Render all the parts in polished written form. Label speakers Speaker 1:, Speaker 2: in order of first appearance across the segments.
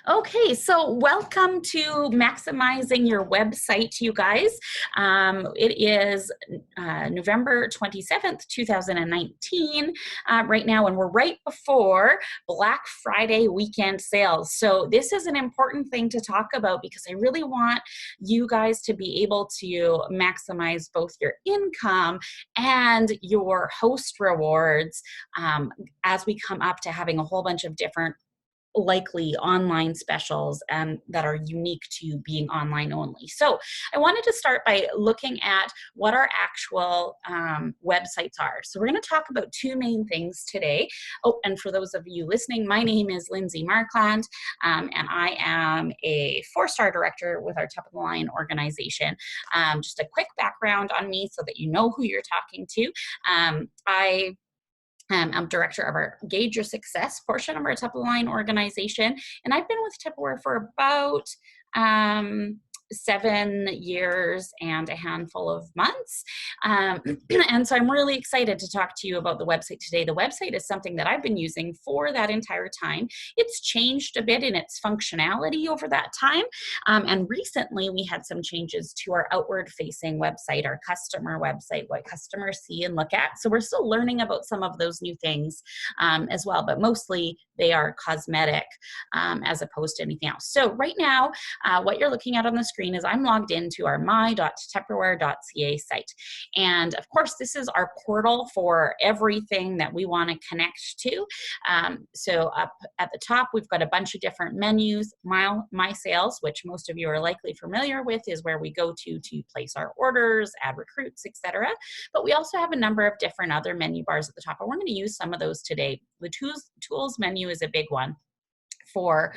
Speaker 1: Okay, so welcome to Maximizing Your Website, you guys. It is November 27th, 2019 right now, and we're right before Black Friday weekend sales. So this is an important thing to talk about because I really want you guys to be able to maximize both your income and your host rewards as we come up to having a whole bunch of different likely online specials that are unique to being online only. So I wanted to start by looking at what our actual websites are. So we're going to talk about two main things today. Oh, and for those of you listening, my name is Lindsay Markland, and I am a 4-star director with our Top of the Line organization. Just a quick background on me so that you know who you're talking to. I'm director of our Gauge Your Success portion of our Top of the Line organization. And I've been with Tupperware for about 7 years and a handful of months. And so I'm really excited to talk to you about the website today. The website is something that I've been using for that entire time. It's changed a bit in its functionality over that time. And recently we had some changes to our outward facing website, our customer website, what customers see and look at. So we're still learning about some of those new things as well, but mostly they are cosmetic as opposed to anything else. So right now, what you're looking at on the screen is I'm logged into our my.tupperware.ca site. And of course, this is our portal for everything that we want to connect to. So up at the top, we've got a bunch of different menus. My Sales, which most of you are likely familiar with, is where we go to place our orders, add recruits, etc. But we also have a number of different other menu bars at the top, and we're going to use some of those today. The tools menu is a big one for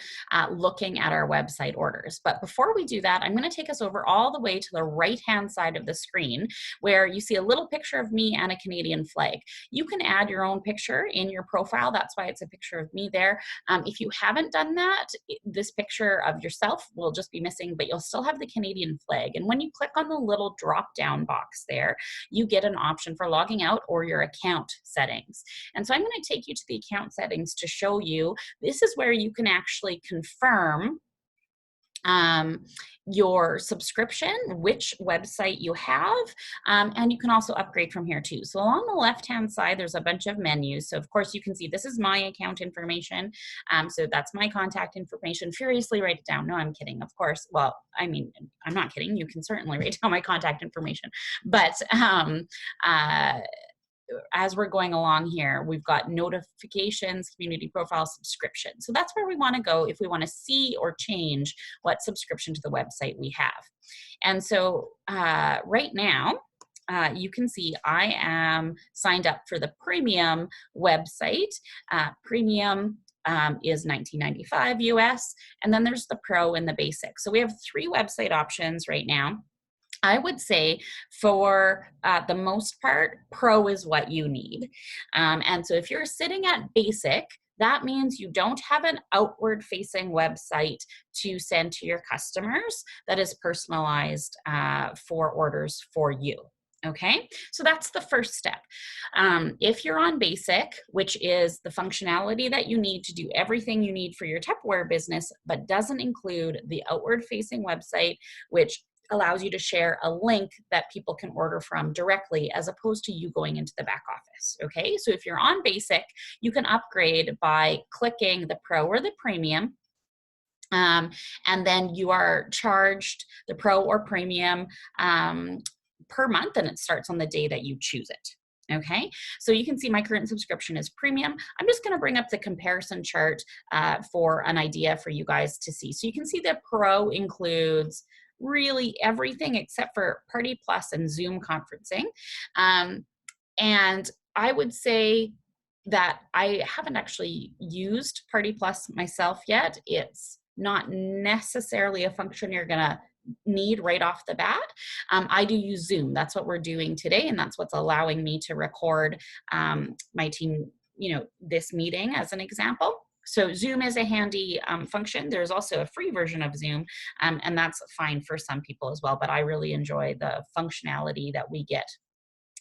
Speaker 1: looking at our website orders. But before we do that, I'm going to take us over all the way to the right-hand side of the screen where you see a little picture of me and a Canadian flag. You can add your own picture in your profile. That's why it's a picture of me there. If you haven't done that, this picture of yourself will just be missing, but you'll still have the Canadian flag. And when you click on the little drop-down box there, you get an option for logging out or your account settings. And so I'm going to take you to the account settings to show you this is where you can actually confirm your subscription, which website you have, and you can also upgrade from here too. So along the left-hand side, there's a bunch of menus. So of course you can see this is my account information. So that's my contact information. Furiously write it down. No, I'm kidding, of course. Well, I mean, I'm not kidding. You can certainly write down my contact information. But as we're going along here, we've got notifications, community profile, subscription. So that's where we want to go if we want to see or change what subscription to the website we have. And so right now, you can see I am signed up for the premium website. Premium is $19.95 US, and then there's the pro and the basic. So we have 3 website options right now. I would say for the most part, pro is what you need. And so if you're sitting at basic, that means you don't have an outward facing website to send to your customers that is personalized for orders for you. Okay, so that's the first step. If you're on basic, which is the functionality that you need to do everything you need for your Tupperware business, but doesn't include the outward facing website, which allows you to share a link that people can order from directly as opposed to you going into the back office, okay? So if you're on basic, you can upgrade by clicking the pro or the premium, and then you are charged the pro or premium per month, and it starts on the day that you choose it. Okay, so you can see my current subscription is premium. I'm just going to bring up the comparison chart for an idea for you guys to see. So you can see that pro includes really everything except for Party Plus and Zoom conferencing. And I would say that I haven't actually used Party Plus myself yet. It's not necessarily a function you're gonna need right off the bat. I do use Zoom. That's what we're doing today, and that's what's allowing me to record my team, this meeting as an example. So Zoom is a handy function. There's also a free version of Zoom, and that's fine for some people as well, but I really enjoy the functionality that we get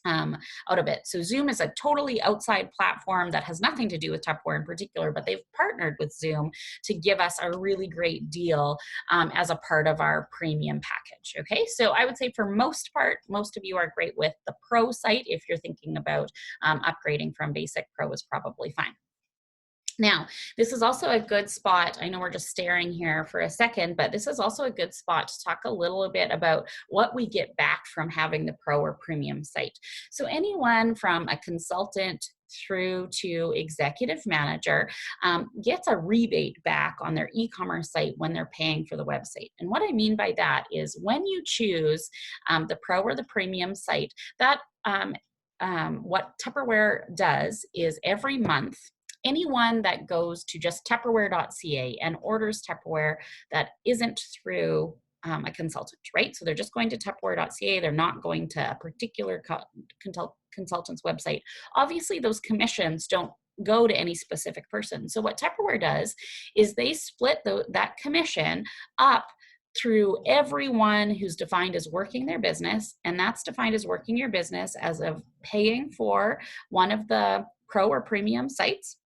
Speaker 1: out of it. So Zoom is a totally outside platform that has nothing to do with Tupperware in particular, but they've partnered with Zoom to give us a really great deal as a part of our premium package. Okay, so I would say for most of you are great with the Pro site. If you're thinking about upgrading from Basic, Pro is probably fine. Now, this is also a good spot. I know we're just staring here for a second, but this is also a good spot to talk a little bit about what we get back from having the Pro or Premium site. So anyone from a consultant through to executive manager gets a rebate back on their e-commerce site when they're paying for the website. And what I mean by that is when you choose the Pro or the Premium site, that what Tupperware does is every month, anyone that goes to just Tupperware.ca and orders Tupperware that isn't through a consultant, right? So they're just going to Tupperware.ca. They're not going to a particular consultant's website. Obviously, those commissions don't go to any specific person. So what Tupperware does is they split that commission up through everyone who's defined as working their business, and that's defined as working your business as of paying for one of the Pro or Premium sites.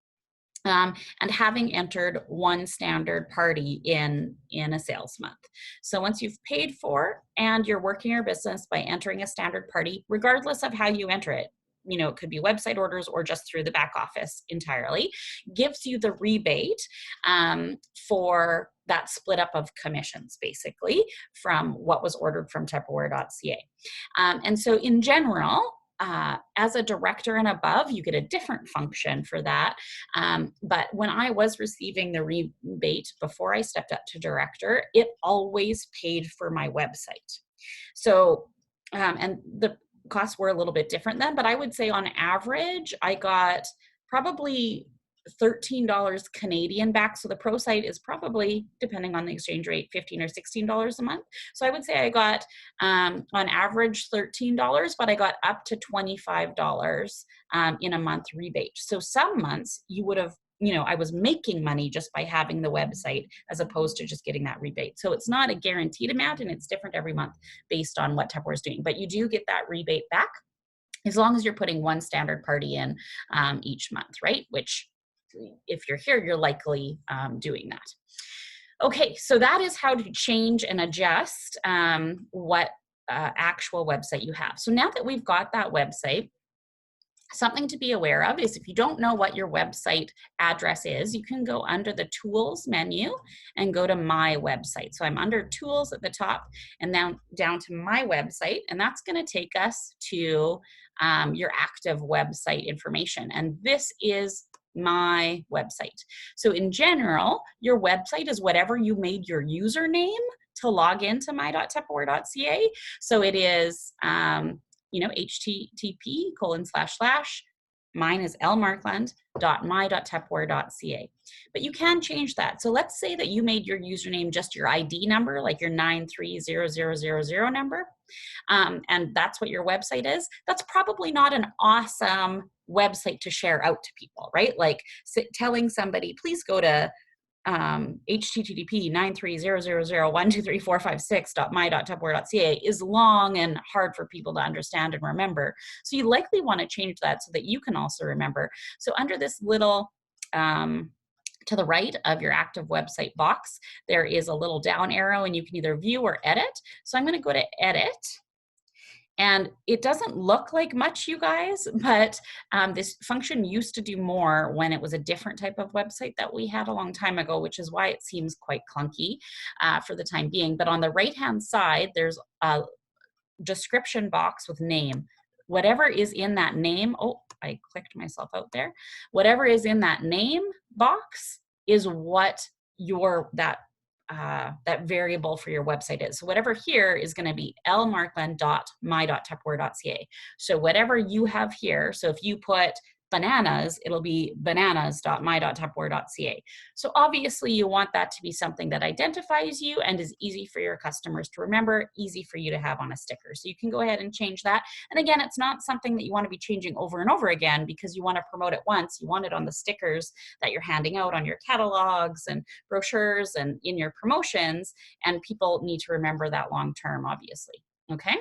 Speaker 1: And having entered one standard party in a sales month. So once you've paid for and you're working your business by entering a standard party, regardless of how you enter it, you know, it could be website orders or just through the back office entirely, gives you the rebate for that split up of commissions, basically, from what was ordered from Tupperware.ca. And so in general, as a director and above, you get a different function for that. But when I was receiving the rebate before I stepped up to director, it always paid for my website. So, and the costs were a little bit different then, but I would say on average, I got probably $13 Canadian back. So the Pro site is probably, depending on the exchange rate, $15 or $16 a month. So I would say I got on average $13, but I got up to $25 in a month rebate. So some months you would have, you know, I was making money just by having the website as opposed to just getting that rebate. So it's not a guaranteed amount and it's different every month based on what Tupperware is doing, but you do get that rebate back as long as you're putting one standard party in each month, right? Which if you're here, you're likely doing that. Okay, so that is how to change and adjust what actual website you have. So now that we've got that website, something to be aware of is if you don't know what your website address is, you can go under the Tools menu and go to My Website. So I'm under Tools at the top and then down to My Website, and that's going to take us to your active website information. And this is my website. So in general, your website is whatever you made your username to log into my.tupperware.ca. So it is you know, http:// mine is lmarkland.my.tupperware.ca. But you can change that. So let's say that you made your username just your ID number, like your 930000 number, and that's what your website is. That's probably not an awesome website to share out to people, right? Like telling somebody, please go to http 93000123456.my.tupperware.ca is long and hard for people to understand and remember. So you likely want to change that so that you can also remember. So under this little to the right of your active website box, there is a little down arrow and you can either view or edit. So I'm going to go to edit. And it doesn't look like much, you guys, but this function used to do more when it was a different type of website that we had a long time ago, which is why it seems quite clunky for the time being. But on the right-hand side, there's a description box with name. Whatever is in that name, oh, I clicked myself out there. Whatever is in that name box is what that variable for your website is. So whatever here is going to be lmarkland.my.tupperware.ca. So whatever you have here, so if you put bananas, it'll be bananas.my.tupperware.ca. So obviously you want that to be something that identifies you and is easy for your customers to remember, easy for you to have on a sticker. So you can go ahead and change that. And again, it's not something that you want to be changing over and over again because you want to promote it once. You want it on the stickers that you're handing out on your catalogs and brochures and in your promotions, and people need to remember that long term, obviously. Okay.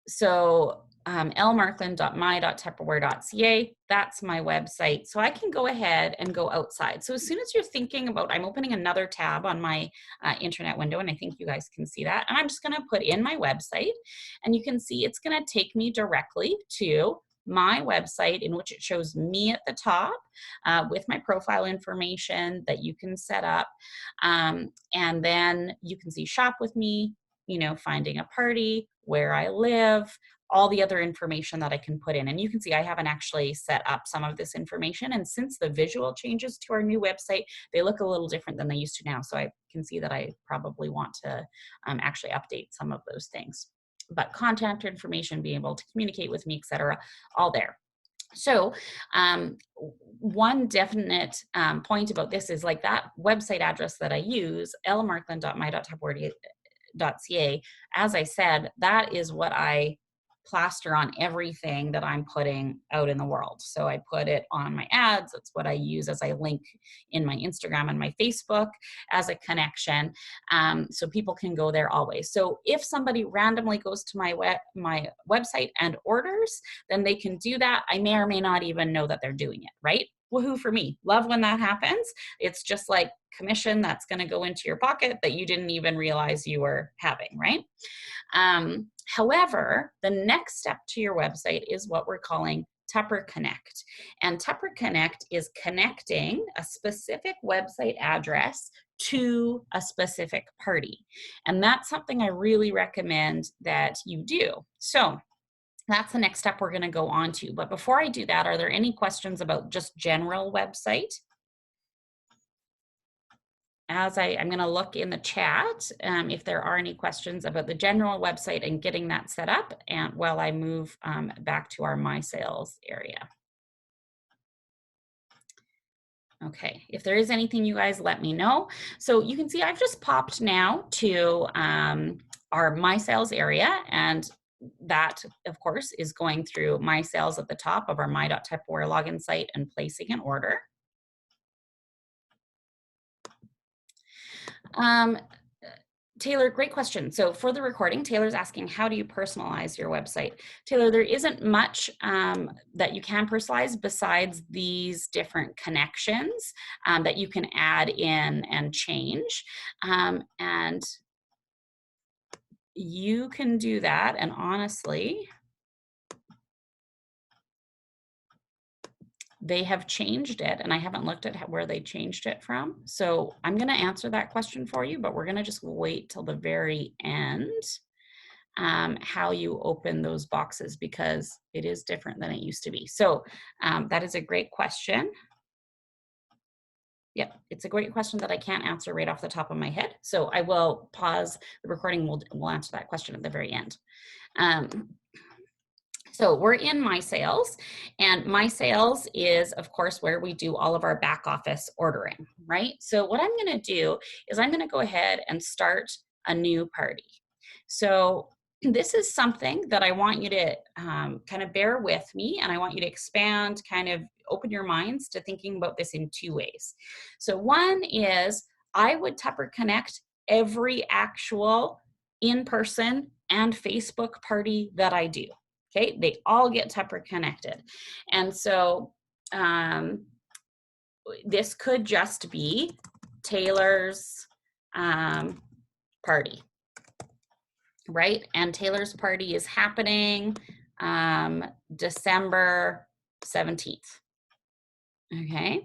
Speaker 1: So lmarkland.my.tupperware.ca, that's my website. So I can go ahead and go outside. So as soon as you're thinking about, I'm opening another tab on my internet window, and I think you guys can see that. And I'm just gonna put in my website, and you can see it's gonna take me directly to my website, in which it shows me at the top with my profile information that you can set up. And then you can see shop with me, you know, finding a party, where I live, all the other information that I can put in. And you can see I haven't actually set up some of this information. And since the visual changes to our new website, they look a little different than they used to now. So I can see that I probably want to actually update some of those things. But contact information, being able to communicate with me, etc., all there. So one definite point about this is like that website address that I use, lmarkland.my.tupperware.ca, as I said, that is what I plaster on everything that I'm putting out in the world. So I put it on my ads. That's what I use as I link in my Instagram and my Facebook as a connection. So people can go there always. So if somebody randomly goes to my website and orders, then they can do that. I may or may not even know that they're doing it, right? Woohoo for me. Love when that happens. It's just like commission that's going to go into your pocket that you didn't even realize you were having, right? However, the next step to your website is what we're calling TupperConnect. And TupperConnect is connecting a specific website address to a specific party. And that's something I really recommend that you do. So that's the next step we're going to go on to. But before I do that, are there any questions about just general website? As I'm going to look in the chat if there are any questions about the general website and getting that set up, and while I move back to our My Sales area. Okay, if there is anything, you guys let me know. So you can see I've just popped now to our My Sales area, and that, of course, is going through My Sales at the top of our my.tupperware login site and placing an order. Taylor, great question. So for the recording, Taylor's asking, how do you personalize your website? Taylor, there isn't much that you can personalize besides these different connections that you can add in and change. And you can do that. And honestly, they have changed it, and I haven't looked at where they changed it from. So I'm going to answer that question for you, but we're going to just wait till the very end how you open those boxes, because it is different than it used to be. So that is a great question. Yep, it's a great question that I can't answer right off the top of my head. So I will pause the recording. We'll answer that question at the very end. So we're in My Sales, and My Sales is, of course, where we do all of our back office ordering, right? So what I'm going to do is I'm going to go ahead and start a new party. So this is something that I want you to kind of bear with me, and I want you to expand, kind of open your minds to thinking about this in two ways. So one is I would TupperConnect every actual in-person and Facebook party that I do. Okay, they all get TupperConnected. And so this could just be Taylor's party, right? And Taylor's party is happening December 17th. Okay.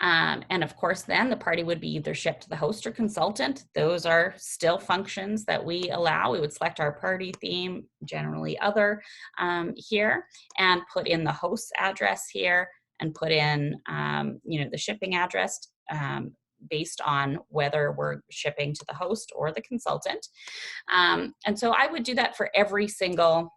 Speaker 1: And of course, then the party would be either shipped to the host or consultant. Those are still functions that we allow. We would select our party theme, generally other here, and put in the host's address here, and put in, you know, the shipping address based on whether we're shipping to the host or the consultant. And so I would do that for every single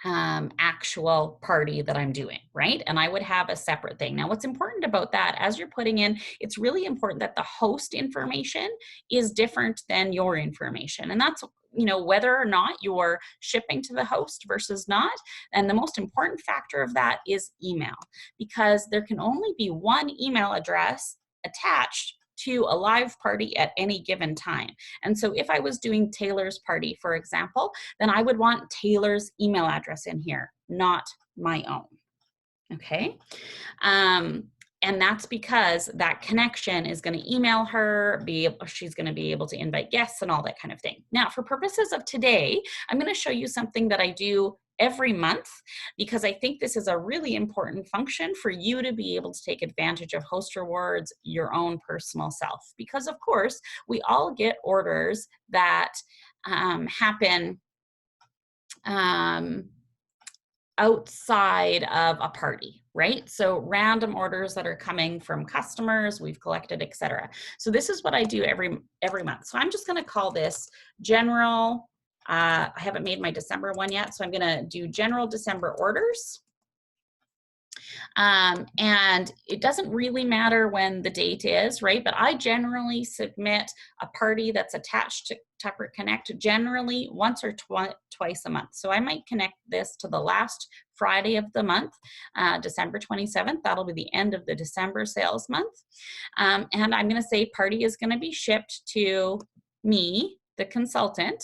Speaker 1: actual party that I'm doing, right? And I would have a separate thing. Now, what's important about that, as you're putting in, it's really important that the host information is different than your information. And that's, you know, whether or not you're shipping to the host versus not. And the most important factor of that is email, because there can only be one email address attached to a live party at any given time. And so if I was doing Taylor's party, for example, then I would want Taylor's email address in here, not my own. Okay. And that's because that connection is going to email her, she's going to be able to invite guests and all that kind of thing. Now, for purposes of today, I'm going to show you something that I do every month, because I think this is a really important function for you to be able to take advantage of Host Rewards your own personal self. Because of course, we all get orders that happen outside of a party, right? So random orders that are coming from customers we've collected, etc. So this is what I do every month. So I'm just going to call this general. I haven't made my December one yet, so I'm going to do general December orders. And it doesn't really matter when the date is, right? But I generally submit a party that's attached to TupperConnect generally once or twice a month. So I might connect this to the last Friday of the month, December 27th. That'll be the end of the December sales month. And I'm going to say party is going to be shipped to me, the consultant,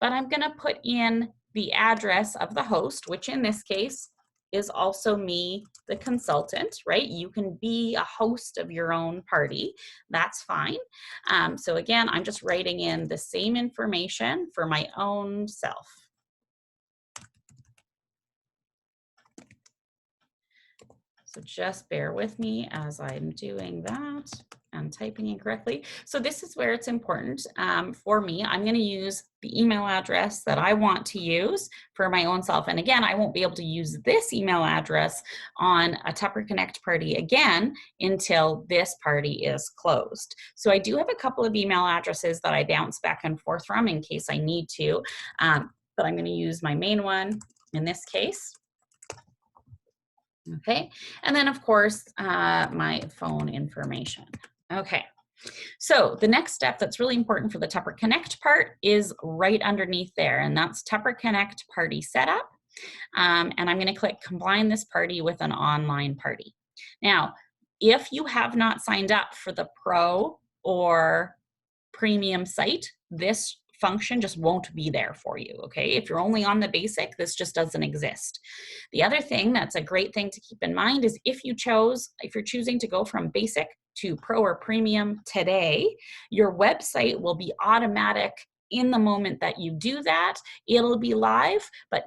Speaker 1: but I'm going to put in the address of the host, which in this case is also me, the consultant, right? You can be a host of your own party. That's fine. So again, I'm just writing in the same information for my own self. So just bear with me as I'm doing that and typing incorrectly. So this is where it's important for me. I'm going to use the email address that I want to use for my own self. And again, I won't be able to use this email address on a TupperConnect party again until this party is closed. So I do have a couple of email addresses that I bounce back and forth from in case I need to, but I'm going to use my main one in this case. Okay, and then of course, my phone information. Okay, so the next step that's really important for the TupperConnect part is right underneath there, and that's TupperConnect party setup. And I'm going to click combine this party with an online party. Now, if you have not signed up for the Pro or Premium site, this function just won't be there for you, okay? If you're only on the basic, this just doesn't exist. The other thing that's a great thing to keep in mind is if you're choosing to go from basic to Pro or Premium today, your website will be automatic in the moment that you do that. It'll be live, but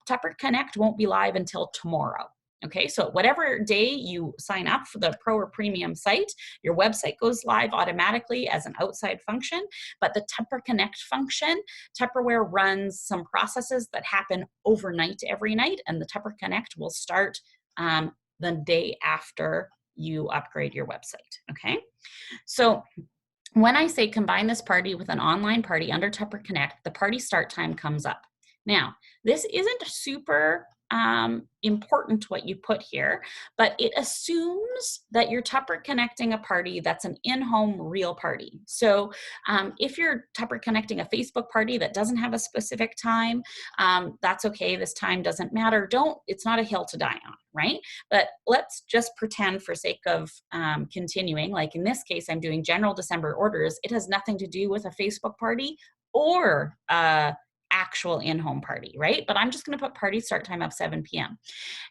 Speaker 1: TupperConnect won't be live until tomorrow. Okay, so whatever day you sign up for the Pro or Premium site, your website goes live automatically as an outside function, but the TupperConnect function, Tupperware runs some processes that happen overnight every night, and the TupperConnect will start the day after you upgrade your website, okay? So when I say combine this party with an online party under TupperConnect, the party start time comes up. Now, this isn't super important what you put here, but it assumes that you're TupperConnecting a party that's an in-home real party. So if you're TupperConnecting a Facebook party that doesn't have a specific time, that's okay. This time doesn't matter. It's not a hill to die on, right? But let's just pretend for sake of continuing, like in this case, I'm doing general December orders. It has nothing to do with a Facebook party or actual in-home party, right? But I'm just going to put party start time of 7 p.m.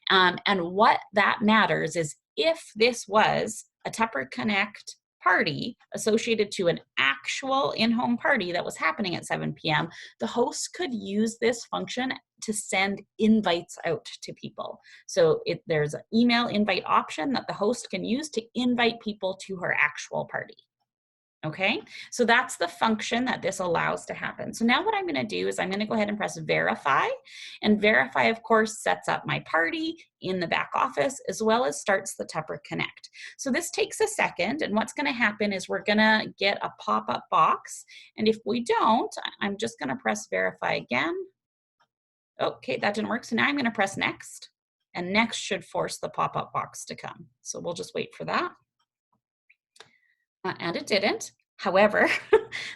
Speaker 1: And what that matters is if this was a TupperConnect party associated to an actual in-home party that was happening at 7 p.m., the host could use this function to send invites out to people. So there's an email invite option that the host can use to invite people to her actual party. Okay, so that's the function that this allows to happen. So now what I'm going to do is I'm going to go ahead and press verify, and verify of course sets up my party in the back office as well as starts the TupperConnect. So this takes a second, and what's going to happen is we're going to get a pop-up box, and if we don't, I'm just going to press verify again. Okay, that didn't work, so now I'm going to press next, and next should force the pop-up box to come. So we'll just wait for that. And it didn't. However,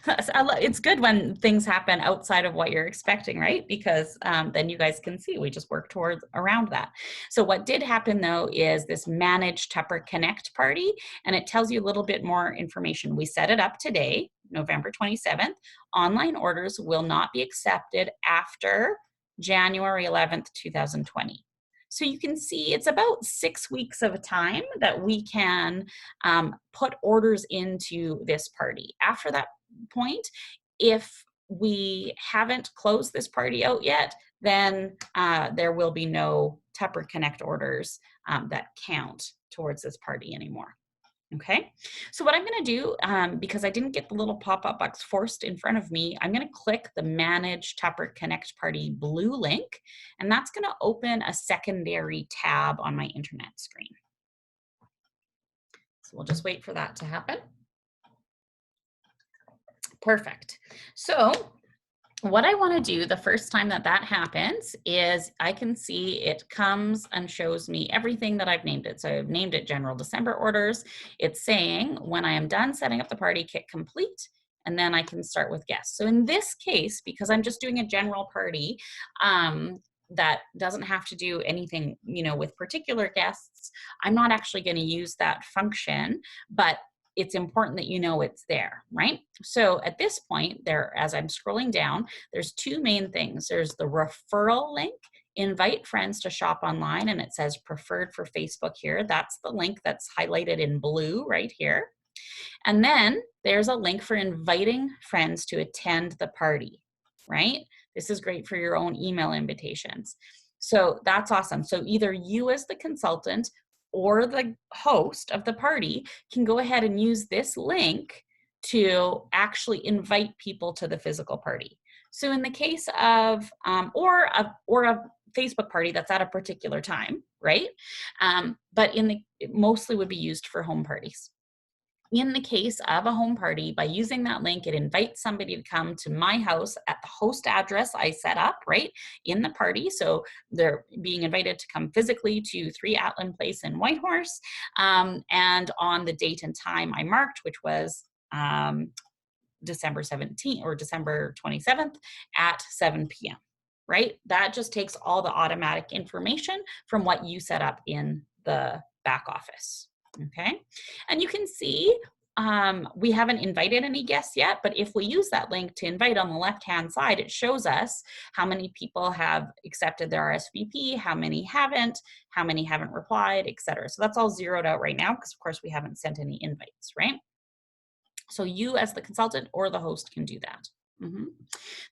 Speaker 1: it's good when things happen outside of what you're expecting, right? Because then you guys can see we just work towards around that. So what did happen though is this Manage TupperConnect party, and it tells you a little bit more information. We set it up today, November 27th. Online orders will not be accepted after January 11th, 2020. So you can see it's about 6 weeks of a time that we can put orders into this party. After that point, if we haven't closed this party out yet, then there will be no TupperConnect orders that count towards this party anymore. Okay, so what I'm going to do, because I didn't get the little pop-up box forced in front of me, I'm going to click the Manage TupperConnect Party blue link, and that's going to open a secondary tab on my internet screen. So we'll just wait for that to happen. Perfect. So what I want to do the first time that that happens is I can see it comes and shows me everything that I've named it. So I've named it General December Orders. It's saying when I am done setting up the party, hit complete, and then I can start with guests. So in this case, because I'm just doing a general party that doesn't have to do anything, with particular guests, I'm not actually going to use that function, but it's important that you know it's there, right? So at this point there, as I'm scrolling down, there's two main things. There's the referral link, invite friends to shop online, and it says preferred for Facebook here. That's the link that's highlighted in blue right here. And then there's a link for inviting friends to attend the party, right? This is great for your own email invitations. So that's awesome. So either you as the consultant or the host of the party can go ahead and use this link to actually invite people to the physical party. So in the case of, or a Facebook party that's at a particular time, right? But it mostly would be used for home parties. In the case of a home party, by using that link, it invites somebody to come to my house at the host address I set up, right, in the party. So they're being invited to come physically to 3 Atlan Place in Whitehorse, and on the date and time I marked, which was December 17th or December 27th at 7 p.m., right? That just takes all the automatic information from what you set up in the back office. Okay, and you can see we haven't invited any guests yet, but if we use that link to invite on the left-hand side, it shows us how many people have accepted their RSVP, how many haven't replied, etc. So that's all zeroed out right now because, of course, we haven't sent any invites, right? So you as the consultant or the host can do that.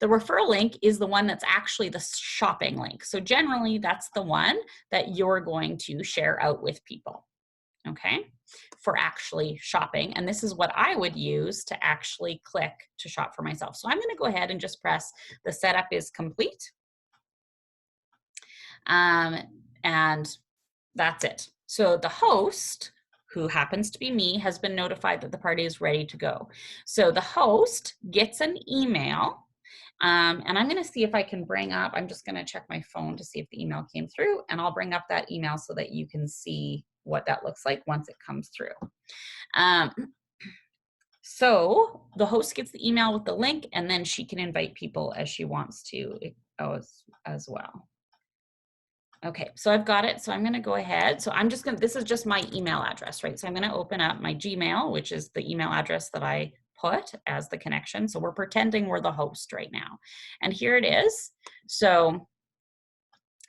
Speaker 1: The referral link is the one that's actually the shopping link. So generally, that's the one that you're going to share out with people. Okay, for actually shopping. And this is what I would use to actually click to shop for myself. So I'm going to go ahead and just press the setup is complete. And that's it. So the host, who happens to be me, has been notified that the party is ready to go. So the host gets an email. And I'm going to see if I can bring up, I'm just going to check my phone to see if the email came through, and I'll bring up that email so that you can see what that looks like once it comes through. So the host gets the email with the link, and then she can invite people as she wants to as well. Okay, so I've got it. So I'm going to go ahead. So I'm just going to, this is just my email address, right? So I'm going to open up my Gmail, which is the email address that I put as the connection. So we're pretending we're the host right now. And here it is. So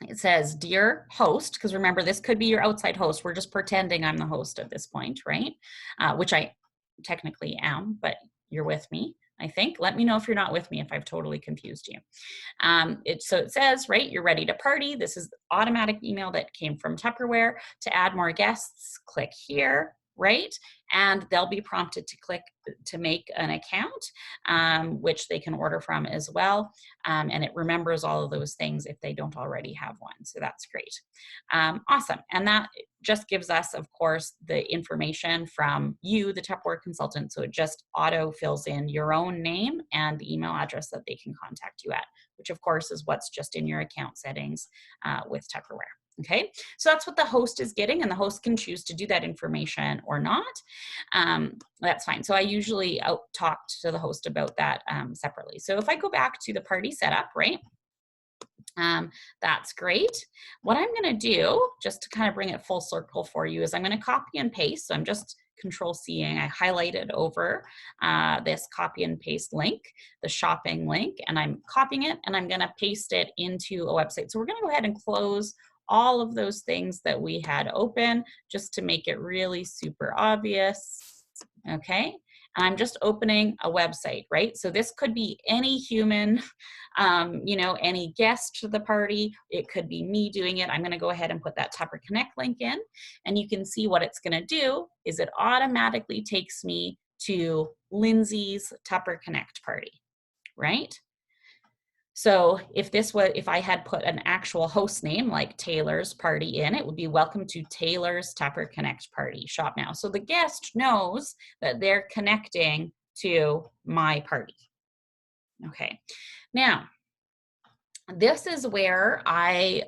Speaker 1: it says, dear host, because remember, this could be your outside host. We're just pretending I'm the host at this point, right? Which I technically am, but you're with me, I think. Let me know if you're not with me, if I've totally confused you. So it says, right, you're ready to party. This is the automatic email that came from Tupperware. To add more guests, click here, right? And they'll be prompted to click to make an account, which they can order from as well. And it remembers all of those things if they don't already have one. So that's great. Awesome. And that just gives us, of course, the information from you, the Tupperware consultant. So it just auto fills in your own name and the email address that they can contact you at, which of course is what's just in your account settings with Tupperware. Okay, so that's what the host is getting, and the host can choose to do that information or not. That's fine. So I usually talk to the host about that separately. So if I go back to the party setup, right? That's great. What I'm going to do, just to kind of bring it full circle for you, is I'm going to copy and paste. So I'm just Control-C-ing. I highlighted over this copy and paste link, the shopping link, and I'm copying it and I'm going to paste it into a website. So we're going to go ahead and close all of those things that we had open just to make it really super obvious. Okay. And I'm just opening a website, right? So this could be any human, you know, any guest to the party. It could be me doing it. I'm going to go ahead and put that TupperConnect link in, and you can see what it's going to do is it automatically takes me to Lindsay's TupperConnect party, right? So if I had put an actual host name like Taylor's party in, it would be welcome to Taylor's TupperConnect party, shop now. So the guest knows that they're connecting to my party. Okay, now this is where I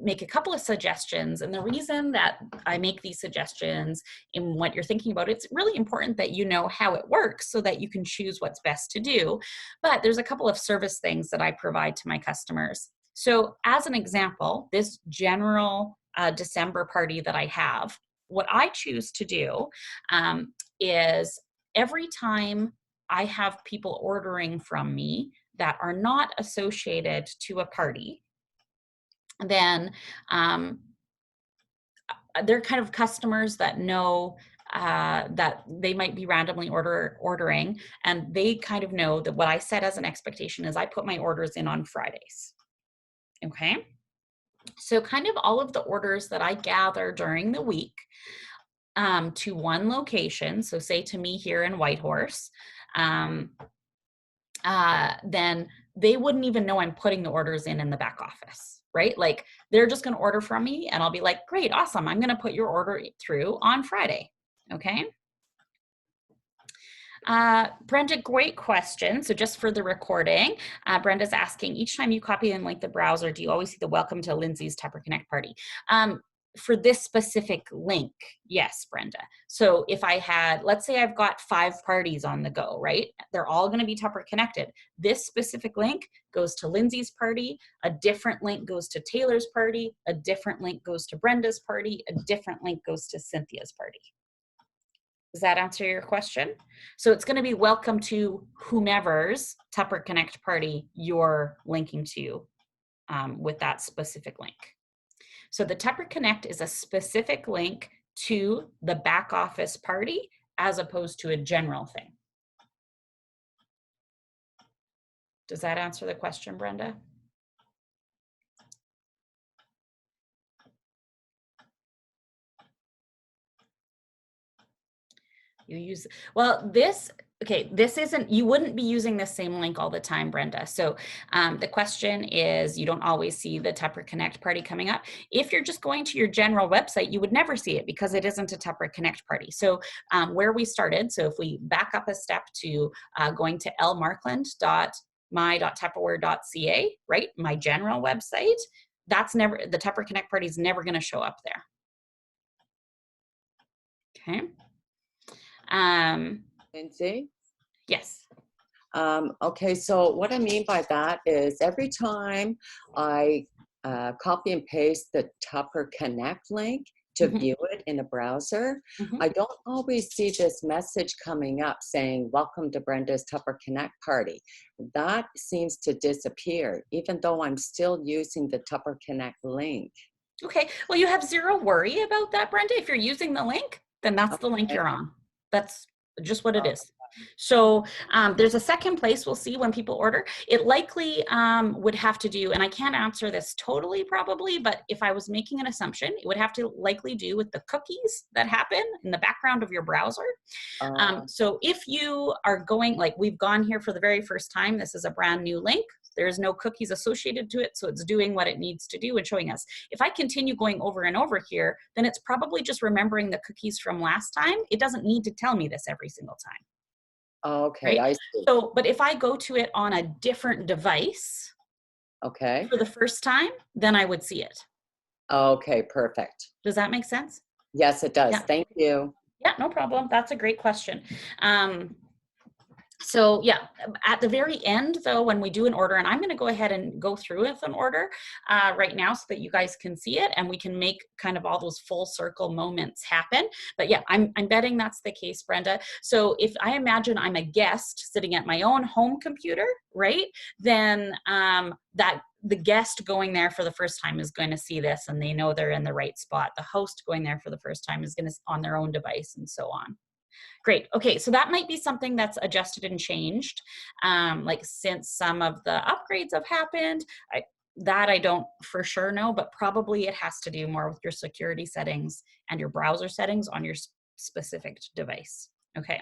Speaker 1: make a couple of suggestions. And the reason that I make these suggestions in what you're thinking about, it's really important that you know how it works so that you can choose what's best to do. But there's a couple of service things that I provide to my customers. So as an example, this general December party that I have, what I choose to do is every time I have people ordering from me that are not associated to a party, then they're kind of customers that know that they might be randomly ordering, and they kind of know that what I set as an expectation is I put my orders in on Fridays. Okay, so kind of all of the orders that I gather during the week to one location, so say to me here in Whitehorse, then they wouldn't even know I'm putting the orders in the back office, right? Like they're just going to order from me and I'll be like, great, awesome. I'm going to put your order through on Friday. Okay. Brenda, great question. So just for the recording, Brenda's asking, each time you copy and link the browser, do you always see the welcome to Lindsay's TupperConnect party? For this specific link, yes, Brenda. So if I had, let's say I've got 5 parties on the go, right? They're all going to be Tupper connected. This specific link goes to Lindsay's party, a different link goes to Taylor's party, a different link goes to Brenda's party, a different link goes to Cynthia's party. Does that answer your question? So it's going to be welcome to whomever's TupperConnect party you're linking to with that specific link. So the TupperConnect is a specific link to the back office party as opposed to a general thing. Does that answer the question, Brenda? You use, well, this, okay, this isn't, you wouldn't be using the same link all the time, Brenda. So the question is, you don't always see the TupperConnect party coming up. If you're just going to your general website, you would never see it because it isn't a TupperConnect party. So where we started, so if we back up a step to going to lmarkland.my.tupperware.ca, right, my general website, that's never, the TupperConnect party is never going to show up there. Okay.
Speaker 2: Lindsay?
Speaker 1: Yes.
Speaker 2: Okay, so what I mean by that is every time I copy and paste the TupperConnect link to view it in a browser, I don't always see this message coming up saying, welcome to Brenda's TupperConnect party. That seems to disappear, even though I'm still using the TupperConnect link.
Speaker 1: Okay, well, you have zero worry about that, Brenda. If you're using the link, then that's the link you're on. That's just what it is. So there's a second place we'll see when people order. It likely would have to do, and I can't answer this totally probably, but if I was making an assumption, it would have to likely do with the cookies that happen in the background of your browser. So if you are going, like we've gone here for the very first time, this is a brand new link. There's no cookies associated to it, so it's doing what it needs to do and showing us. If I continue going over and over here, then it's probably just remembering the cookies from last time. It doesn't need to tell me this every single time.
Speaker 2: Okay,
Speaker 1: right?
Speaker 2: I see.
Speaker 1: So, but if I go to it on a different device
Speaker 2: for
Speaker 1: the first time, then I would see it.
Speaker 2: Okay, perfect.
Speaker 1: Does that make sense?
Speaker 2: Yes, it does.
Speaker 1: Yeah.
Speaker 2: Thank you.
Speaker 1: Yeah, no problem. That's a great question. So yeah, at the very end though, when we do an order, and I'm going to go ahead and go through with an order right now so that you guys can see it and we can make kind of all those full circle moments happen. But yeah, I'm betting that's the case, Brenda. So if I imagine I'm a guest sitting at my own home computer, right, then that the guest going there for the first time is going to see this and they know they're in the right spot. The host going there for the first time is going to on their own device and so on. Great. Okay, so that might be something that's adjusted and changed. Like since some of the upgrades have happened, I don't for sure know, but probably it has to do more with your security settings and your browser settings on your specific device. Okay,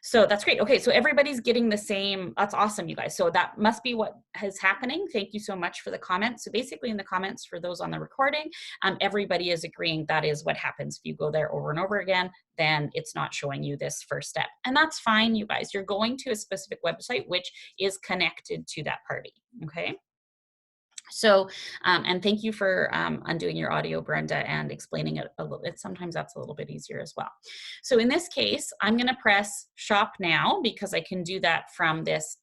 Speaker 1: so that's great. Okay, so everybody's getting the same. That's awesome, you guys. So that must be what is happening. Thank you so much for the comments. So basically in the comments for those on the recording, everybody is agreeing that is what happens. If you go there over and over again, then it's not showing you this first step. And that's fine, you guys. You're going to a specific website which is connected to that party, okay? So, and thank you for undoing your audio, Brenda, and explaining it a little bit. Sometimes that's a little bit easier as well. So in this case, I'm going to press shop now because I can do that from this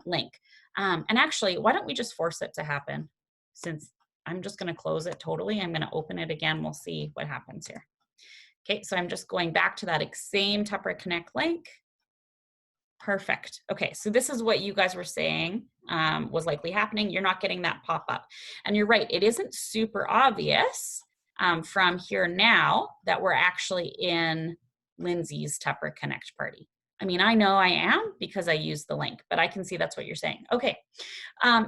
Speaker 1: link. And actually, why don't we just force it to happen? Since I'm just going to close it totally. I'm going to open it again. We'll see what happens here. Okay, so I'm just going back to that same TupperConnect link. Perfect. Okay, so this is what you guys were saying was likely happening. You're not getting that pop up. And you're right, it isn't super obvious from here now that we're actually in Lindsay's TupperConnect party. I mean, I know I am because I use the link, but I can see that's what you're saying. Okay,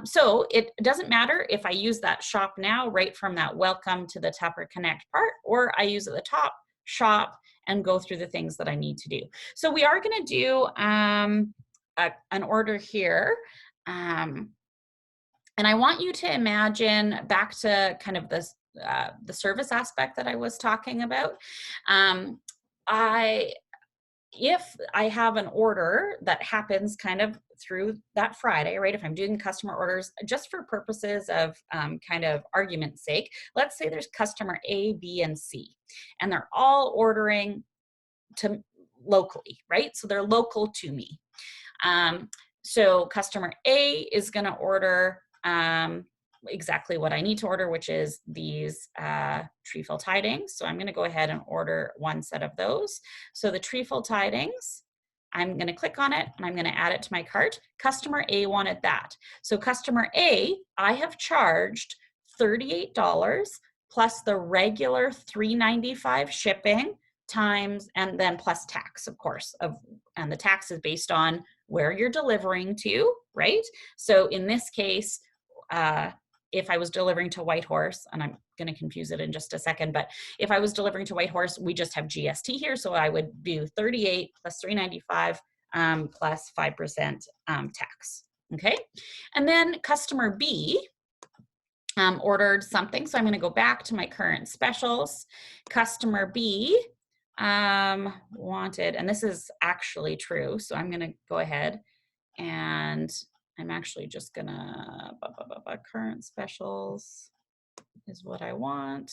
Speaker 1: so it doesn't matter if I use that shop now right from that welcome to the TupperConnect part, or I use at the top shop and go through the things that I need to do. So we are going to do an order here. And I want you to imagine back to kind of this, the service aspect that I was talking about. If I have an order that happens kind of through that Friday, right? If I'm doing customer orders, just for purposes of kind of argument's sake, let's say there's customer A, B, and C, and they're all ordering to locally, right? So they're local to me. So customer A is going to order exactly what I need to order, which is these trefoil tidings. So I'm going to go ahead and order one set of those. So the trefoil tidings, I'm going to click on it and I'm going to add it to my cart. Customer A wanted that. So customer A, I have charged $38 plus the regular $3.95 shipping times, and then plus tax, of course, and the tax is based on where you're delivering to, right? So in this case, if I was delivering to Whitehorse, and I'm going to confuse it in just a second, but if I was delivering to Whitehorse, we just have GST here, so I would do 38 plus 395 plus 5% tax, okay? And then customer B ordered something, so I'm going to go back to my current specials. Customer B wanted, and this is actually true, so I'm going to go ahead and I'm actually just gonna, current specials is what I want.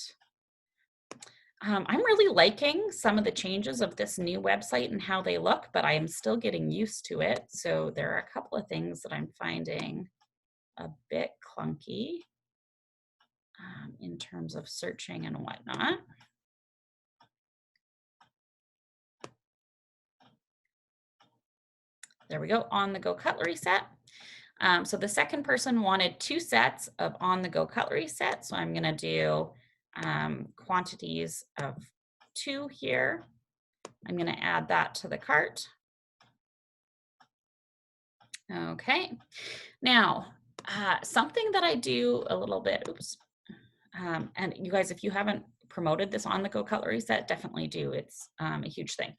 Speaker 1: I'm really liking some of the changes of this new website and how they look, but I am still getting used to it. So there are a couple of things that I'm finding a bit clunky in terms of searching and whatnot. There we go, on-the-go cutlery set. So the second person wanted 2 sets of on-the-go cutlery sets. So I'm going to do quantities of 2 here. I'm going to add that to the cart. Okay. Now, something that I do a little bit, oops. And you guys, if you haven't promoted this on-the-go cutlery set, definitely do. It's a huge thing.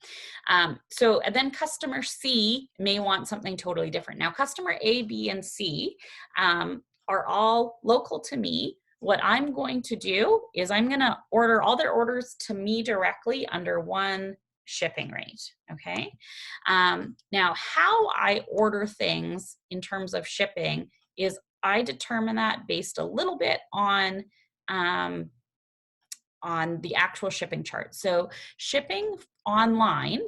Speaker 1: So and then customer C may want something totally different. Now, customer A, B, and C are all local to me. What I'm going to do is I'm going to order all their orders to me directly under one shipping rate, okay? Now, how I order things in terms of shipping is I determine that based a little bit on on the actual shipping chart. So shipping online,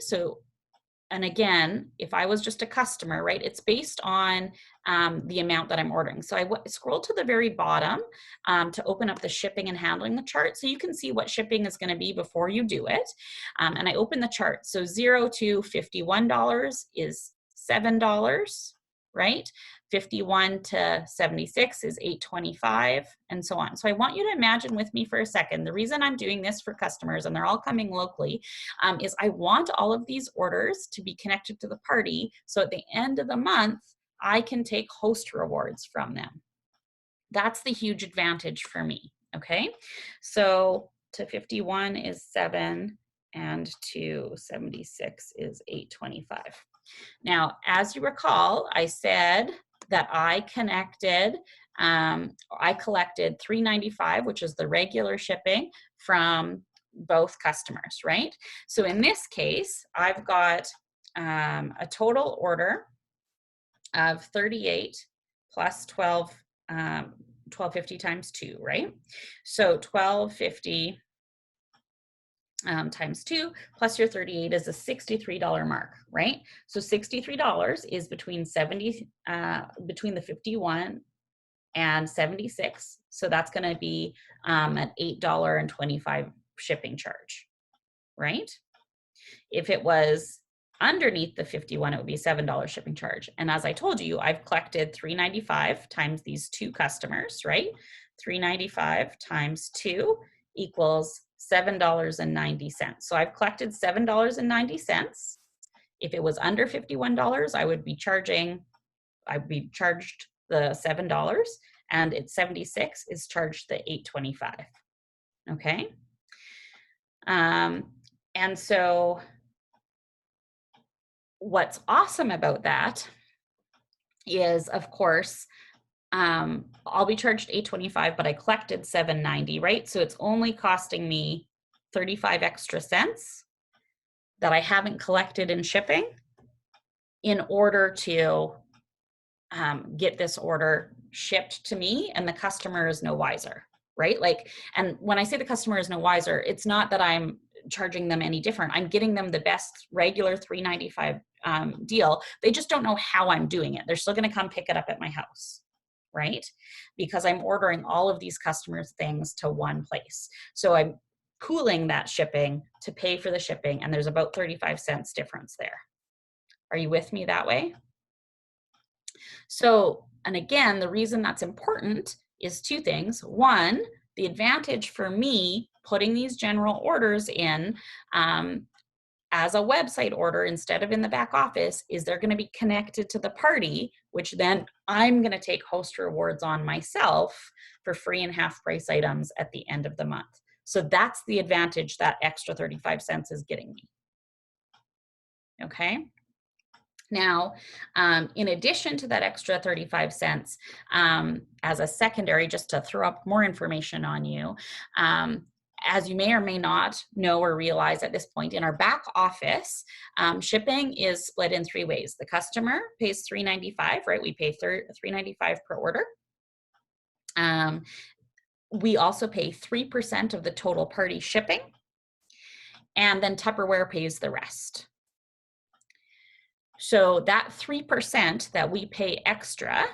Speaker 1: and again, if I was just a customer, right, it's based on the amount that I'm ordering. So I scroll to the very bottom to open up the shipping and handling the chart, so you can see what shipping is going to be before you do it. And I open the chart. So $0 to $51 is $7, right? 51 to 76 is $8.25, and so on. So I want you to imagine with me for a second. The reason I'm doing this for customers, and they're all coming locally, is I want all of these orders to be connected to the party, so at the end of the month, I can take host rewards from them. That's the huge advantage for me, okay? So to 51 is 7, and to 76 is 8.25. Now, as you recall, I said that I collected $3.95, which is the regular shipping, from both customers, right? So in this case, I've got a total order of 38 plus 1250 times 2, right? So 1250 times 2 plus your 38 is a $63 mark, right? So $63 is between the 51 and 76. So that's going to be an $8.25 shipping charge, right? If it was underneath the 51, it would be $7 shipping charge. And as I told you, I've collected $3.95 times these two customers, right? $3.95 times 2 equals $7.90. So I've collected $7.90. If it was under $51, I'd be charged the $7, and at 76 is charged the $8.25. Okay. And so what's awesome about that is, of course, I'll be charged $8.25, but I collected $7.90, right? So it's only costing me 35 extra cents that I haven't collected in shipping in order to get this order shipped to me, and the customer is no wiser, right? Like, and when I say the customer is no wiser, it's not that I'm charging them any different. I'm getting them the best regular $3.95 deal. They just don't know how I'm doing it. They're still going to come pick it up at my house, right? Because I'm ordering all of these customers' things to one place. So I'm pooling that shipping to pay for the shipping, and there's about 35 cents difference there. Are you with me that way? So, and again, the reason that's important is two things. One, the advantage for me putting these general orders in as a website order instead of in the back office is they're going to be connected to the party, which then I'm going to take host rewards on myself for free and half price items at the end of the month. So that's the advantage that extra 35 cents is getting me. Okay. Now, in addition to that extra 35 cents, as a secondary, just to throw up more information on you, as you may or may not know or realize at this point, in our back office, shipping is split in three ways. The customer pays $3.95, right? We pay $3.95 per order. We also pay 3% of the total party shipping, and then Tupperware pays the rest. So that 3% that we pay extra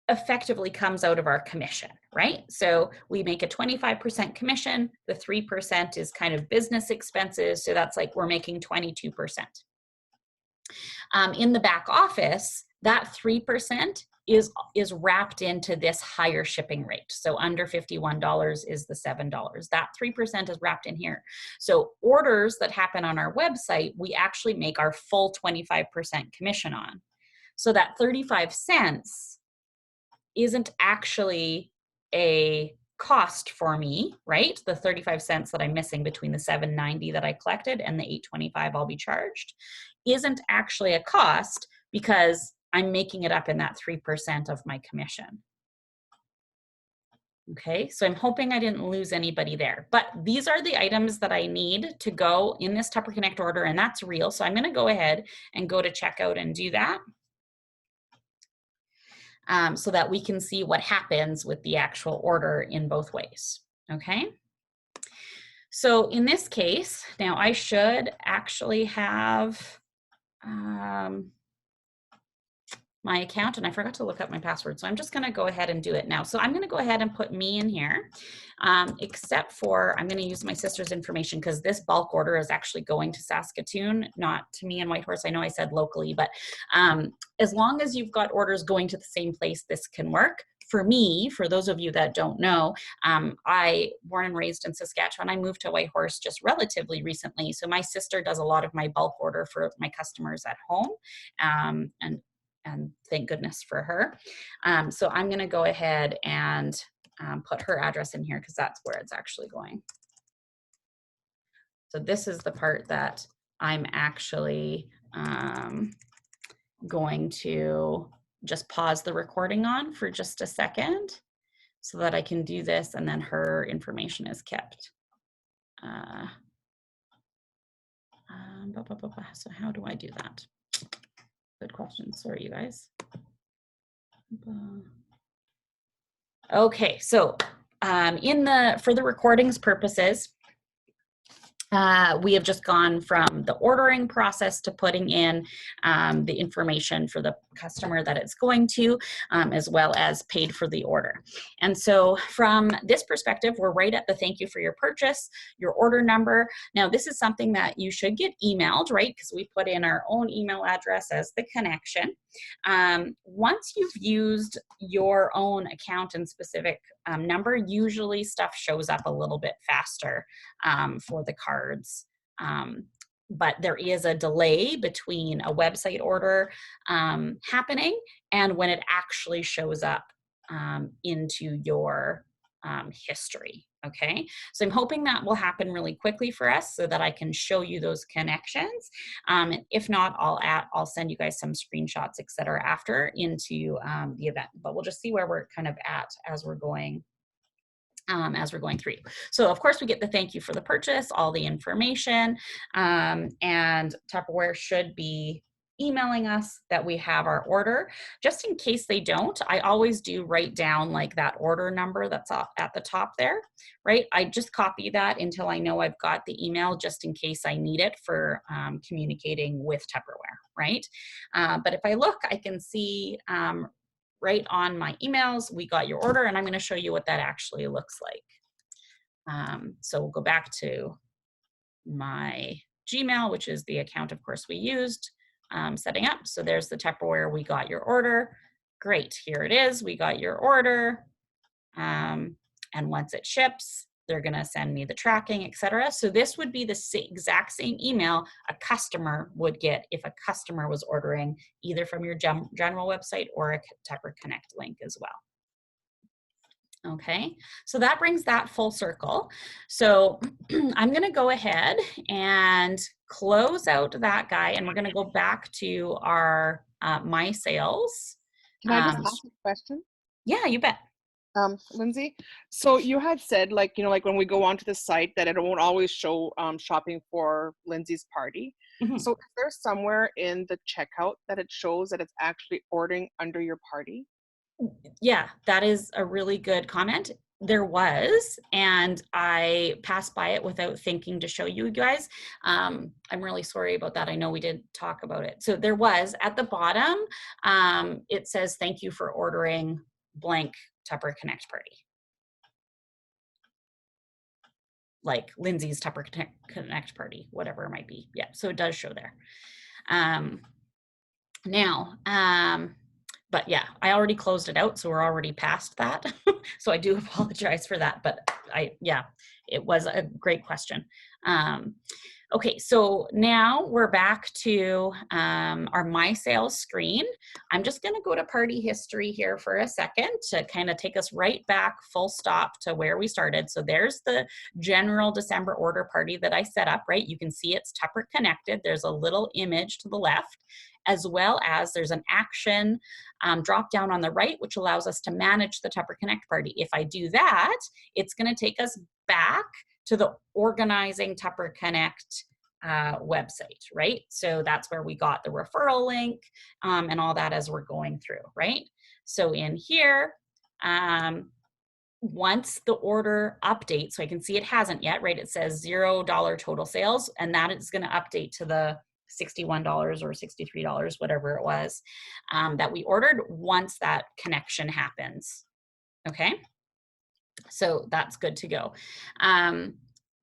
Speaker 1: effectively comes out of our commission, right? So we make a 25% commission. The 3% is kind of business expenses. So that's like we're making 22%. In the back office, that 3% is wrapped into this higher shipping rate. So under $51 is the $7. That 3% is wrapped in here. So orders that happen on our website, we actually make our full 25% commission on. So that 35 cents isn't actually a cost for me, right? The 35 cents that I'm missing between the $7.90 that I collected and the $8.25 I'll be charged isn't actually a cost because I'm making it up in that 3% of my commission. Okay, so I'm hoping I didn't lose anybody there. But these are the items that I need to go in this TupperConnect order, and that's real. So I'm going to go ahead and go to checkout and do that so that we can see what happens with the actual order in both ways. Okay. So in this case, now I should actually have my account, and I forgot to look up my password. So I'm just gonna go ahead and do it now. So I'm gonna go ahead and put me in here, except for I'm gonna use my sister's information because this bulk order is actually going to Saskatoon, not to me and Whitehorse. I know I said locally, but as long as you've got orders going to the same place, this can work. For me, for those of you that don't know, I born and raised in Saskatchewan. I moved to Whitehorse just relatively recently. So my sister does a lot of my bulk order for my customers at home. And thank goodness for her. So I'm going to go ahead and put her address in here because that's where it's actually going. So this is the part that I'm actually going to just pause the recording on for just a second so that I can do this, and then her information is kept. So how do I do that? Good question. Sorry, you guys. Okay, so for the recordings purposes, we have just gone from the ordering process to putting in the information for the customer that it's going to, as well as paid for the order. And so from this perspective, we're right at the thank you for your purchase, your order number. Now, this is something that you should get emailed, right? Because we put in our own email address as the connection. Once you've used your own account and specific number, usually stuff shows up a little bit faster for the cards. But there is a delay between a website order happening and when it actually shows up into your history. Okay, so I'm hoping that will happen really quickly for us so that I can show you those connections. And if not, I'll send you guys some screenshots, etc. after into the event. But we'll just see where we're kind of at as we're going through. So of course we get the thank you for the purchase, all the information, and Tupperware should be emailing us that we have our order. Just in case they don't, I always do write down like that order number that's at the top there, right? I just copy that until I know I've got the email just in case I need it for communicating with Tupperware, right? But if I look, I can see right on my emails, we got your order, and I'm going to show you what that actually looks like. So we'll go back to my Gmail, which is the account, of course, we used setting up. So there's the Tupperware, we got your order. Great, here it is, we got your order. And once it ships, they're going to send me the tracking, etc. So this would be the exact same email a customer would get if a customer was ordering either from your general website or a TupperConnect link as well. Okay, so that brings that full circle. So I'm going to go ahead and close out that guy, and we're going to go back to our My Sales.
Speaker 3: Can I just ask a question?
Speaker 1: Yeah, you bet.
Speaker 3: Lindsay, so you had said, like, you know, like when we go onto the site that it won't always show shopping for Lindsay's party.
Speaker 1: Mm-hmm.
Speaker 3: So is there somewhere in the checkout that it shows that it's actually ordering under your party?
Speaker 1: Yeah, that is a really good comment. There was, and I passed by it without thinking to show you guys. I'm really sorry about that. I know we did talk about it. So there was at the bottom, it says, thank you for ordering blank TupperConnect party. Like Lindsay's TupperConnect party, whatever it might be. Yeah, so it does show there. But yeah, I already closed it out, so we're already past that. So I do apologize for that, but it was a great question. Okay, so now we're back to our My Sales screen. I'm just gonna go to party history here for a second to kind of take us right back full stop to where we started. So there's the general December order party that I set up, right? You can see it's Tupper connected. There's a little image to the left, as well as there's an action drop down on the right, which allows us to manage the Tupper Connect party. If I do that, it's gonna take us back to the organizing TupperConnect website, right? So that's where we got the referral link and all that as we're going through, right? So in here, once the order updates, so I can see it hasn't yet, right? It says $0 total sales, and that is going to update to the $61 or $63, whatever it was, that we ordered once that connection happens. Okay, so that's good to go.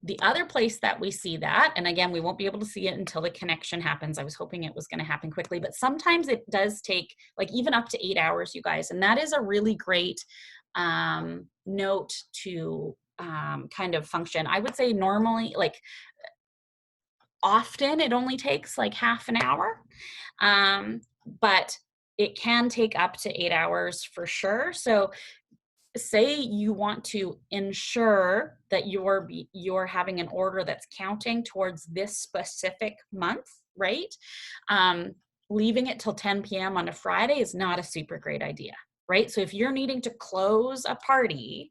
Speaker 1: The other place that we see that, and again, we won't be able to see it until the connection happens. I was hoping it was going to happen quickly, but sometimes it does take like even up to 8 hours, you guys. And that is a really great note to kind of function. I would say normally, like often it only takes like half an hour, but it can take up to 8 hours for sure. So say you want to ensure that you're having an order that's counting towards this specific month, right? Leaving it till 10 p.m. on a Friday is not a super great idea, right? So if you're needing to close a party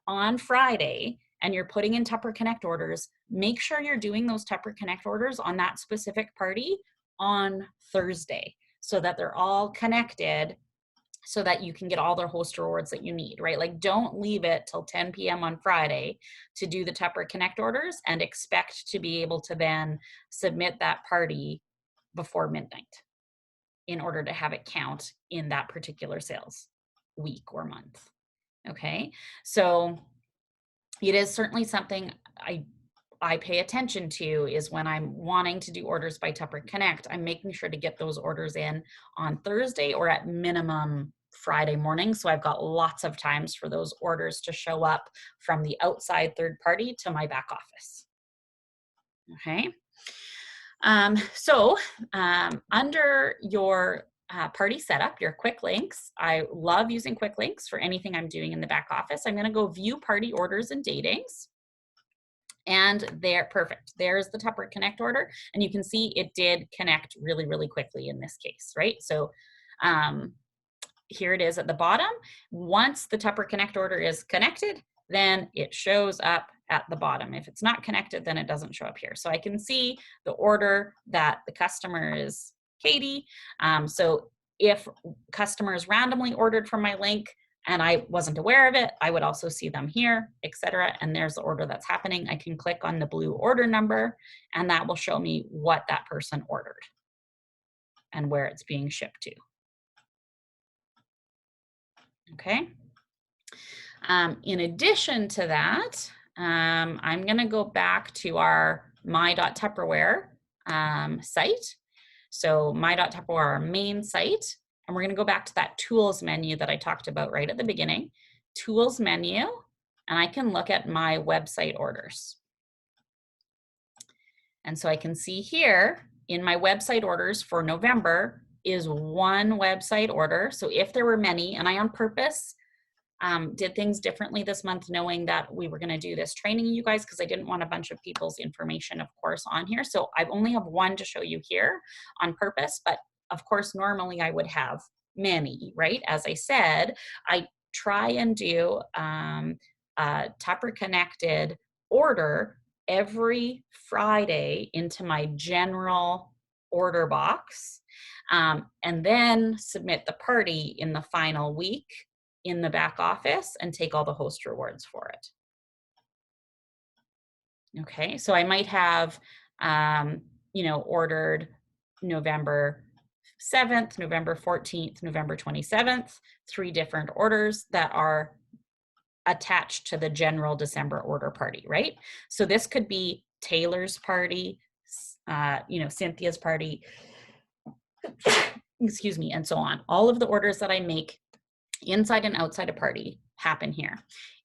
Speaker 1: on Friday and you're putting in TupperConnect orders, make sure you're doing those TupperConnect orders on that specific party on Thursday so that they're all connected, so that you can get all the host rewards that you need, right? Like don't leave it till 10 p.m. on Friday to do the TupperConnect orders and expect to be able to then submit that party before midnight in order to have it count in that particular sales week or month. Okay, so it is certainly something I pay attention to is when I'm wanting to do orders by TupperConnect, I'm making sure to get those orders in on Thursday or at minimum Friday morning. So I've got lots of times for those orders to show up from the outside third party to my back office. Okay. Under your party setup, your quick links, I love using quick links for anything I'm doing in the back office. I'm going to go view party orders and datings. And they're perfect. There's the TupperConnect order. And you can see it did connect really, really quickly in this case, right? So here it is at the bottom. Once the TupperConnect order is connected, then it shows up at the bottom. If it's not connected, then it doesn't show up here. So I can see the order that the customer is Katie. So if customers randomly ordered from my link, and I wasn't aware of it, I would also see them here, etc. And there's the order that's happening. I can click on the blue order number, and that will show me what that person ordered and where it's being shipped to. Okay. In addition to that, I'm going to go back to our my.tupperware site. So my.tupperware, our main site. And we're going to go back to that tools menu that I talked about right at the beginning. Tools menu, and I can look at my website orders. And so I can see here in my website orders for November is one website order. So if there were many, and I on purpose did things differently this month, knowing that we were going to do this training, you guys, because I didn't want a bunch of people's information, of course, on here. So I only have one to show you here on purpose, but of course, normally I would have many, right? As I said, I try and do a TupperConnected order every Friday into my general order box, and then submit the party in the final week in the back office and take all the host rewards for it. Okay, so I might have, ordered November 7th, November 14th, November 27th, 3 different orders that are attached to the general December order party, right? So this could be Taylor's party, Cynthia's party, excuse me, and so on. All of the orders that I make inside and outside a party happen here.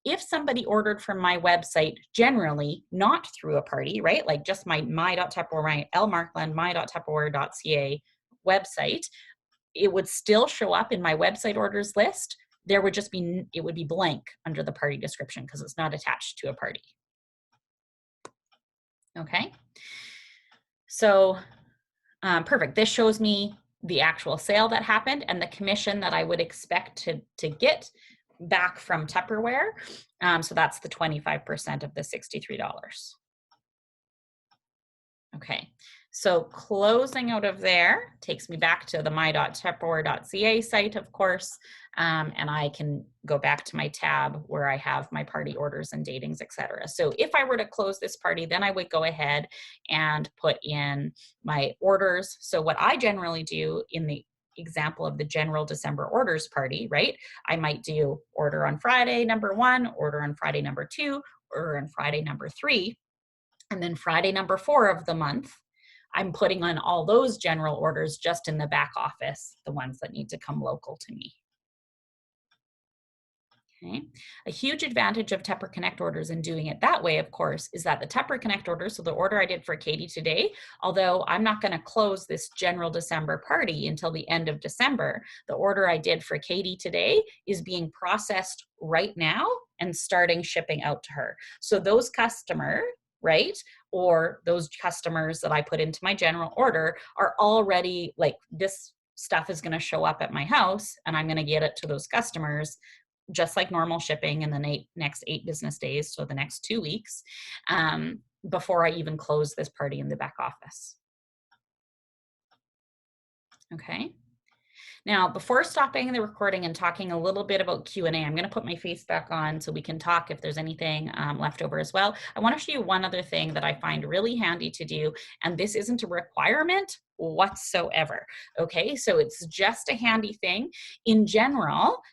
Speaker 1: If somebody ordered from my website, generally not through a party, right? Like just my my.tupperware, my lmarkland, my.tupperware.ca website, it would still show up in my website orders list. There would just be, it would be blank under the party description because it's not attached to a party. Okay. So perfect. This shows me the actual sale that happened and the commission that I would expect to get back from Tupperware. So that's the 25% of the $63. Okay, So closing out of there takes me back to the my.tupperware.ca site, of course, and I can go back to my tab where I have my party orders and datings, etc. So if I were to close this party, then I would go ahead and put in my orders. So what I generally do in the example of the general December orders party, right? I might do order on Friday number 1, order on Friday number 2, order on Friday number 3, and then Friday number 4 of the month, I'm putting on all those general orders just in the back office, the ones that need to come local to me. Okay. A huge advantage of TupperConnect orders and doing it that way, of course, is that the TupperConnect order, so the order I did for Katie today, although I'm not going to close this general December party until the end of December, the order I did for Katie today is being processed right now and starting shipping out to her. So those customers, right, or those customers that I put into my general order are already like, this stuff is going to show up at my house and I'm going to get it to those customers just like normal shipping in the next 8 business days, so the next 2 weeks, before I even close this party in the back office. Okay. Now, before stopping the recording and talking a little bit about Q&A, I'm going to put my face back on so we can talk if there's anything left over as well. I want to show you one other thing that I find really handy to do, and this isn't a requirement whatsoever. Okay, so it's just a handy thing. In general,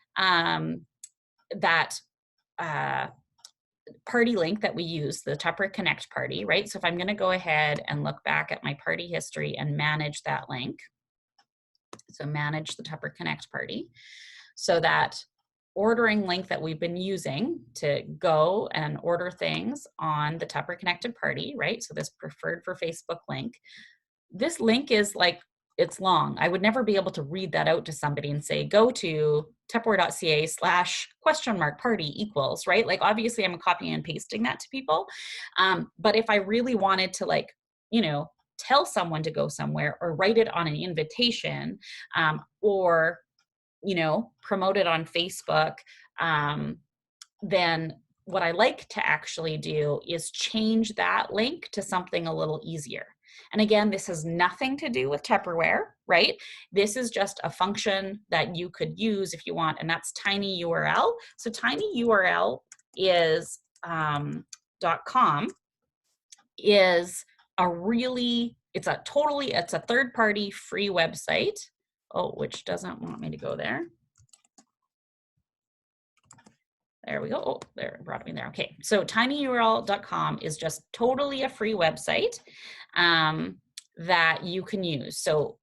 Speaker 1: that party link that we use, the TupperConnect party, right? So if I'm going to go ahead and look back at my party history and manage that link, so manage the TupperConnect party, so that ordering link that we've been using to go and order things on the TupperConnected party, right? So this preferred for Facebook link, this link is like, it's long. I would never be able to read that out to somebody and say, go to tupperware.ca/?party equals, right? Like, obviously I'm copying and pasting that to people. But if I really wanted to, like, tell someone to go somewhere or write it on an invitation, or, promote it on Facebook, then what I like to actually do is change that link to something a little easier. And again, this has nothing to do with Tupperware, right? This is just a function that you could use if you want, and that's tinyurl. So tinyurl is .com is it's a third-party free website. Oh, which doesn't want me to go there. There we go. Oh, there, it brought me there. Okay, so tinyurl.com is just totally a free website that you can use. So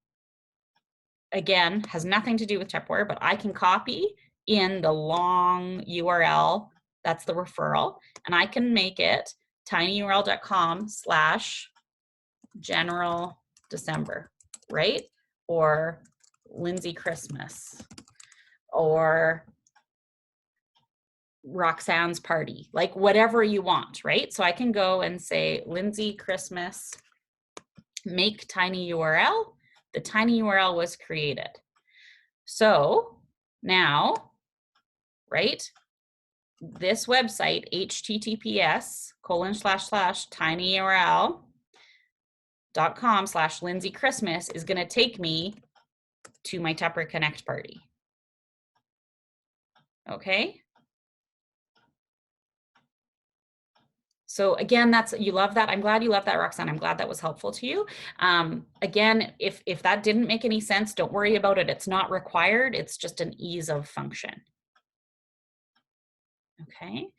Speaker 1: again, has nothing to do with Tupperware, but I can copy in the long URL, that's the referral, and I can make it tinyurl.com/general December, right? Or Lindsay Christmas, or Roxanne's party, like whatever you want, right? So I can go and say Lindsay Christmas, make tiny URL. The tiny URL was created. So now, right, this website, https://tinyurl.com/Lindsay Christmas is going to take me to my TupperConnect party. Okay. So again, you love that. I'm glad you love that, Roxanne. I'm glad that was helpful to you. Again, if that didn't make any sense, don't worry about it. It's not required. It's just an ease of function. Okay,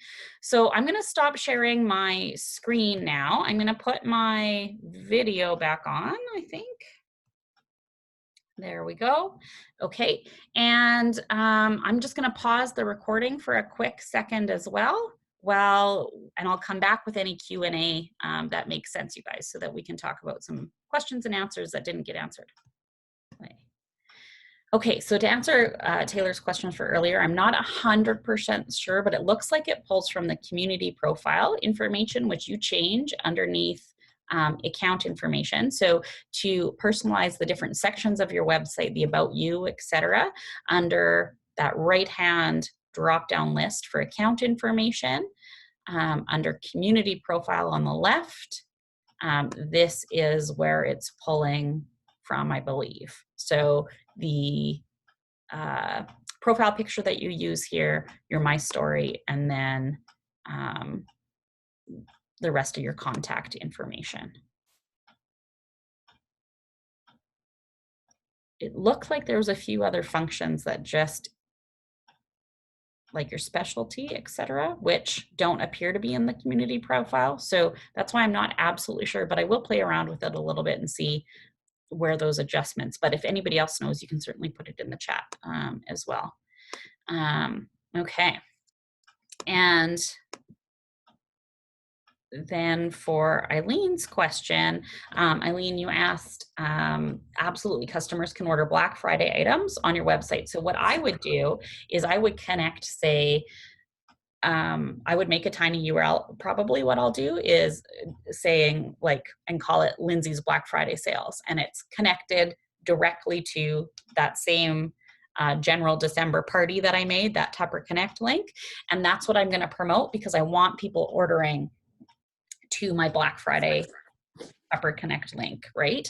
Speaker 1: so I'm going to stop sharing my screen now. I'm going to put my video back on, I think. There we go. Okay, and I'm just going to pause the recording for a quick second as well. And I'll come back with any Q&A that makes sense, you guys, so that we can talk about some questions and answers that didn't get answered. Okay, so to answer Taylor's questions for earlier, I'm not 100% sure, but it looks like it pulls from the community profile information, which you change underneath account information. So to personalize the different sections of your website, the About You, etc., under that right-hand drop-down list for account information, under community profile on the left, this is where it's pulling from, I believe. So the profile picture that you use here, your My Story, and then the rest of your contact information. It looked like there was a few other functions that just, like your specialty, etc., which don't appear to be in the community profile. So that's why I'm not absolutely sure, but I will play around with it a little bit and see where those adjustments. But if anybody else knows, you can certainly put it in the chat as well. Okay. And then for Eileen's question, Eileen, you asked, absolutely, customers can order Black Friday items on your website. So what I would do is I would connect, say, I would make a tiny URL. Probably what I'll do is saying like, and call it Lindsay's Black Friday sales. And it's connected directly to that same general December party that I made, that TupperConnect link. And that's what I'm going to promote because I want people ordering to my Black Friday TupperConnect link, right?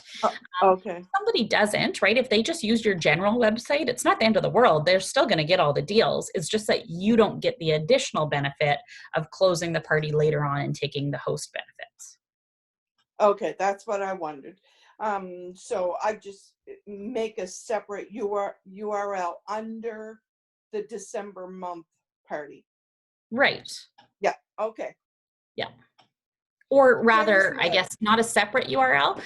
Speaker 3: Okay.
Speaker 1: Somebody doesn't, right? If they just use your general website, it's not the end of the world. They're still going to get all the deals. It's just that you don't get the additional benefit of closing the party later on and taking the host benefits.
Speaker 4: Okay, that's what I wondered. So I just make a separate URL under the December month party.
Speaker 1: Right.
Speaker 4: Yeah, okay.
Speaker 1: Yeah. Or rather,
Speaker 4: Here's
Speaker 1: I guess, not a separate URL.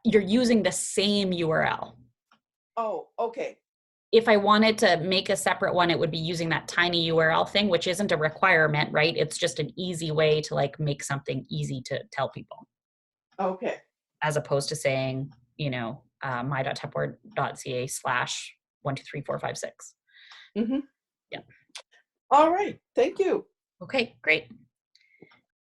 Speaker 1: You're using the same URL.
Speaker 4: Oh, okay.
Speaker 1: If I wanted to make a separate one, it would be using that tiny URL thing, which isn't a requirement, right? It's just an easy way to like make something easy to tell people.
Speaker 4: Okay.
Speaker 1: As opposed to saying, you know, my.tupperware.ca/1234556.
Speaker 4: Mm-hmm.
Speaker 1: Yeah.
Speaker 4: All right. Thank you.
Speaker 1: Okay, great.